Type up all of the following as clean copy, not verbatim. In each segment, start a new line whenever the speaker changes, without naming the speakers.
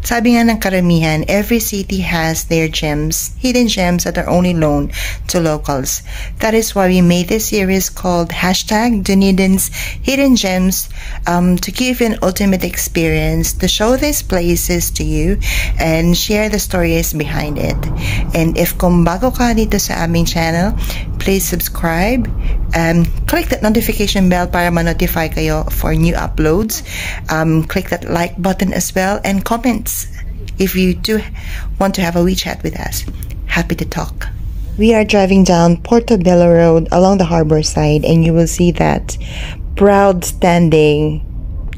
Sabi nga ng karamihan, every city has their gems, hidden gems that are only known to locals. That is why we made this series called #Dunedin's Hidden Gems, to give you an ultimate experience, to show these places to you and share the stories behind it. And if kung bago ka dito sa aming channel, please subscribe, click that notification bell para ma-notify kayo for new uploads. Click that like button as well, and comments if you do want to have a wee chat with us. Happy to talk. We are driving down Portobello Road along the harbor side, and you will see that proud standing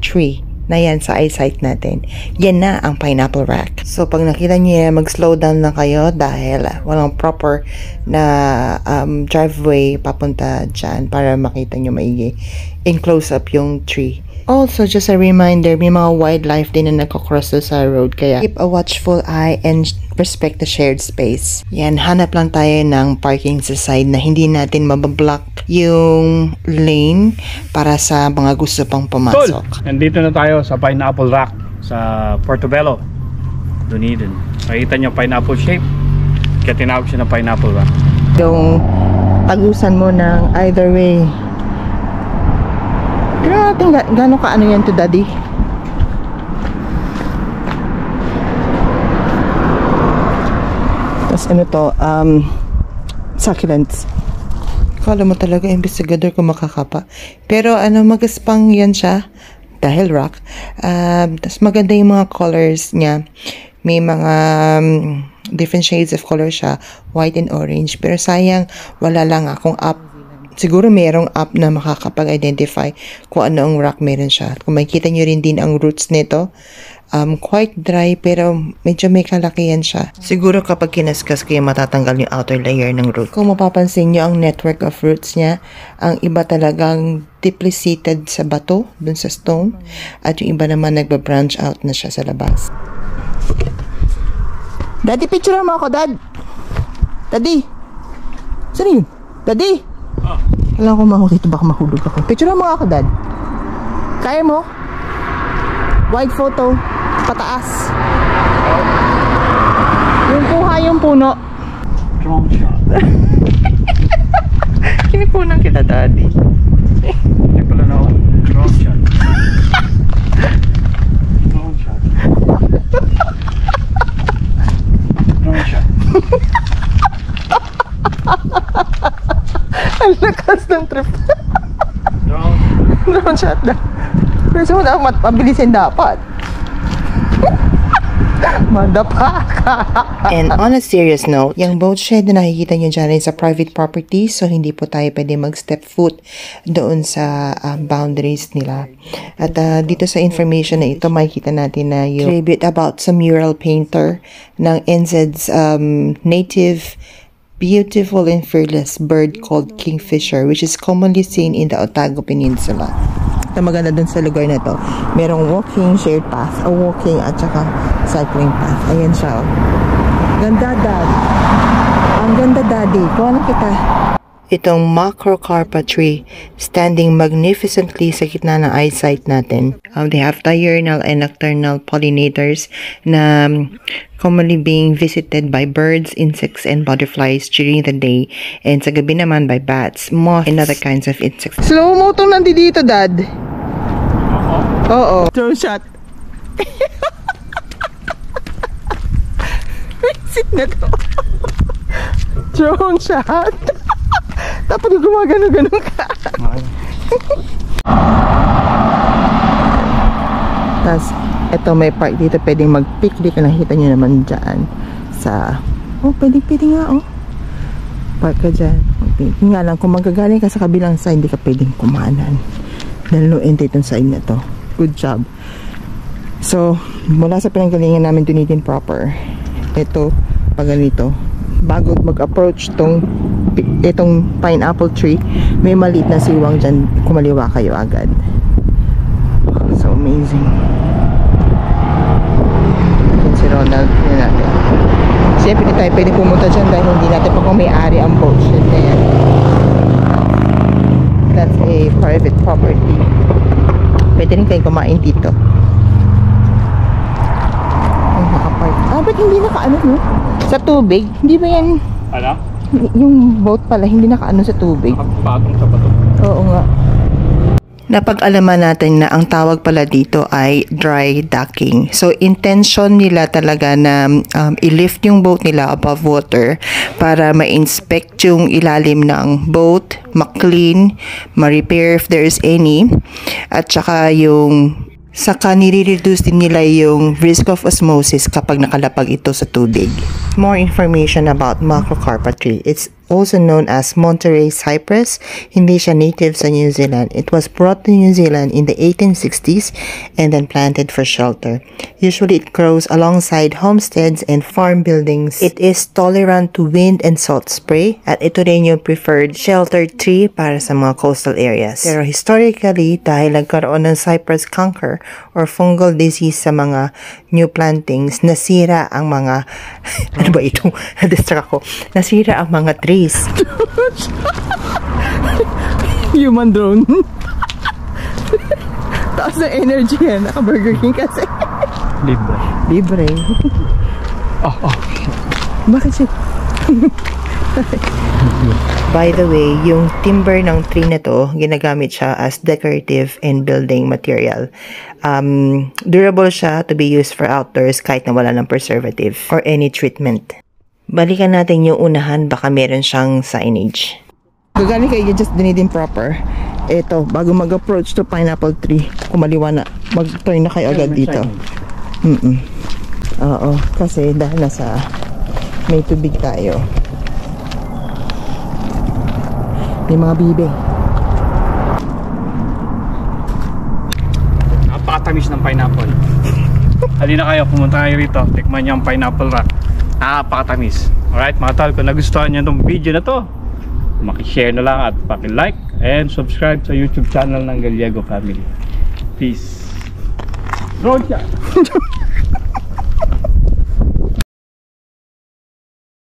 tree na yan sa eyesight natin. Yan na ang pineapple rack. So pag nakita nyo yan, mag-slow down na kayo dahil walang proper na driveway papunta dyan para makita nyo maigi in close up yung tree. Also, just a reminder, may mga wildlife din na nakakross sa road, kaya keep a watchful eye and respect the shared space. Yan, hanap lang tayo ng parking sa side na hindi natin mabablock yung lane para sa mga gusto pang pumasok.
Nandito na tayo sa Pineapple Rock sa Portobello, Dunedin. Makita nyo pineapple shape, kaya tinawag siya na Pineapple Rock.
Yung tagusan mo ng either way. Tignan natin gano'n ka ano yan to daddy. Tapos ano to, succulents. Kala mo talaga investigador kung makakapa. Pero ano, magaspang yan siya dahil rock. Tapos maganda yung mga colors niya. May mga different shades of color siya, white and orange. Pero sayang wala lang akong app. Siguro mayroong app na makakapag-identify kung ano ang rock meron siya. Kung makikita nyo rin din ang roots nito, quite dry pero medyo may kalakihan siya. Siguro kapag kinaskas kayo matatanggal yung outer layer ng root. Kung mapapansin nyo ang network of roots niya, ang iba talagang deeply seated sa bato, dun sa stone, at yung iba naman nagba-branch out na siya sa labas. Daddy, picture mo ako, Dad! Daddy! Saan yun? Daddy! Alam ko mahulog ito, baka mahulog ako. Picture mo ako, Dad. Kaya mo? Wide photo. Pataas. Yung kuha yung puno.
Drone shot.
Kinipunan kita, Daddy.
Hindi pala na ako. Drone shot. Drone shot. Drone shot.
Ang lakas ng trip. Drone shot na. Pero so, mabilisin dapat. Madapa ka. And on a serious note, yung boat shed na nakikita nyo dyan is a private property, so hindi po tayo pwede mag-step foot doon sa boundaries nila. At dito sa information na ito, makikita natin na yung tribute about sa mural painter ng NZ's native beautiful and fearless bird called kingfisher, which is commonly seen in the Otago Peninsula. Ito maganda dun sa lugar na to. Merong walking, shared path, a walking at saka cycling path. Ayan siya. Ganda, Dad. Ang ganda, Daddy. Kuha na kita. Itong Macrocarpa tree standing magnificently sa gitna ng eyesight natin. They have diurnal and nocturnal pollinators na commonly being visited by birds, insects, and butterflies during the day, and sa gabi naman by bats, moths, and other kinds of insects. Slow mo itong nandito, Dad. Oo. Drone shot. Visit na to. Drone shot. Dapat gumagano-gano ka. Tapos, ito may park dito. Pwedeng mag-picnic. Nakita nyo naman dyan. Sa, pwede nga, park ka dyan. Mag-picnic nga lang. Kung magagaling ka sa kabilang side, hindi ka pwedeng kumanan. Dahil no entry itong side na to. Good job. So, mula sa pinanggalingan namin Dunedin proper, ito, pag ganito, bago mag-approach itong pineapple tree, may maliit na siwang dyan, kumaliwa kayo agad. So amazing. Yan si Ronald. Yan natin. Siyempre hindi tayo pwede pumunta dyan dahil hindi natin pa kung may-ari ang boat shed na yan. That's a private property. Pwede rin kayong kumain dito. Ang hindi nakaano, no? Sa tubig. Hindi ba yan?
Ano?
Yung boat pala, hindi nakaano sa tubig.
Nakapatong sa bato.
Oo nga. Napag-alaman natin na ang tawag pala dito ay dry docking. So, intention nila talaga na i-lift yung boat nila above water para ma-inspect yung ilalim ng boat, ma-clean, ma-repair if there is any, at saka yung saka nire-reduce din nila yung risk of osmosis kapag nakalapag ito sa tubig. More information about Macrocarpa tree. It's also known as Monterey cypress. Hindi siya native sa New Zealand. It was brought to New Zealand in the 1860s and then planted for shelter. Usually it grows alongside homesteads and farm buildings. It is tolerant to wind and salt spray at ito rin yung preferred shelter tree para sa mga coastal areas. Pero historically, dahil nagkaroon ng cypress canker or fungal disease sa mga new plantings, nasira ang mga ano ba ito? Na-distract ako. Nasira ang mga trees. Human drone. Taas na energy yan. Naka-Burger King kasi.
Libre.
Libre.
Oh.
Bakit siya? By the way, yung timber ng tree na to, ginagamit siya as decorative and building material. Durable siya to be used for outdoors kahit na wala ng preservative or any treatment. Balikan natin yung unahan, baka meron siyang signage. Gagaling kayo just dinidin proper. Ito, bago mag-approach to pineapple tree, kumaliwa na, mag-turn na kayo agad dito. Oo, kasi dahil nasa may tubig tayo. May mga bibe.
Napakatamis ng pineapple. Halina kayo, pumunta kayo rito. Tikman niyo ang pineapple rock. Napakatamis. Alright mga tol, kung nagustuhan niyo itong video na to, maki-share na lang at paki-like and subscribe sa YouTube channel ng Gallego Family. Peace. Road